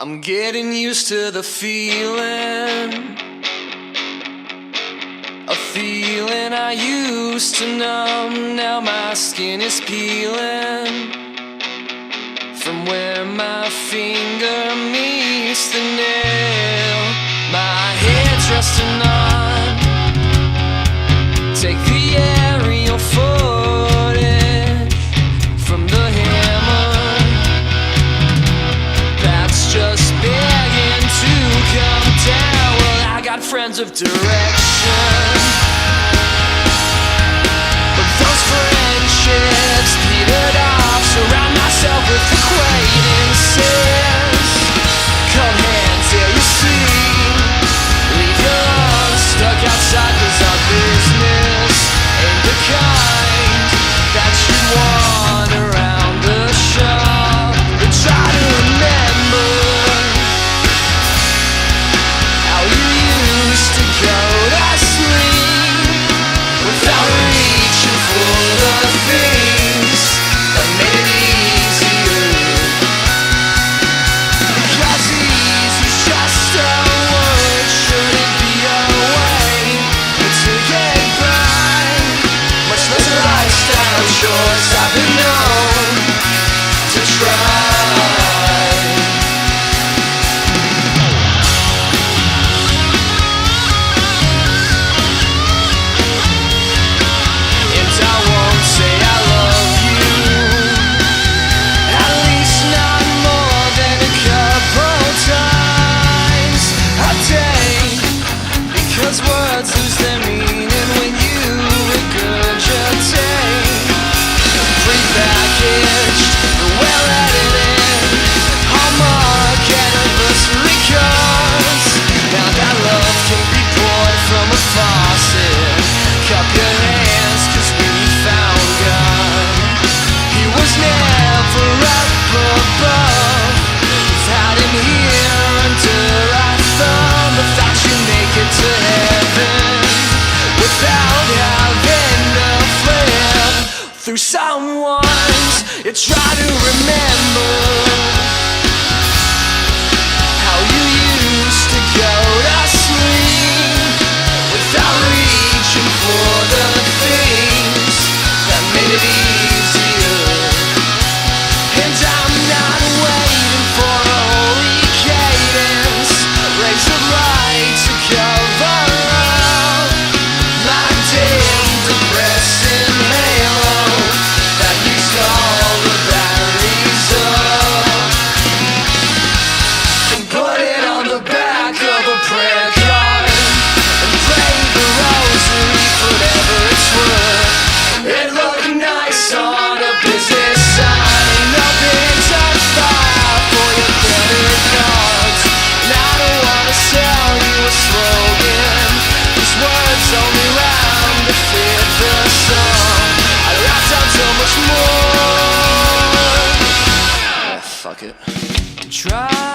I'm getting used to the feeling, a feeling I used to numb. Now my skin is peeling from where my finger meets the nail. My head's resting on, take the aerial footage from the hammer that's just begging to come down. Well, I got friends of direction, but those friendships petered off. Surround myself with acquaintances, cold hands, yeah, you see. Leave your lungs stuck outside, 'cause our business ain't the kind that you want around the shop. But try to remember how you used to go to sleep without reaching for the things that made it easier. Because easy's just a word, shouldn't be a way to get by, much less a lifestyle choice I've been known to try. And I won't say I love you, at least not more than a couple times a day, because words lose their meaning when you regurgitate prepackaged, well-edited Hallmark anniversary cards. Now that love can be poured from a faucet, cup your hands, 'cause we found God. He was never up above, without him here under our thumb. But thought you'd make it to heaven without having to flip through someone's. You try to remember how you used to go to sleep without reaching for the things that made it easier. And I'm not waiting for a holy cadence, rays of light to cover up my dim, depressing halo that used all the batteries up. And put it on the back of a prayer card and pray the rosary for whatever it's worth. It looked nice on a business sign, no bids on file for your credit cards. And I don't wanna sell you a slogan, these words only round to fit the song. I'd write down so much more. Fuck it. Try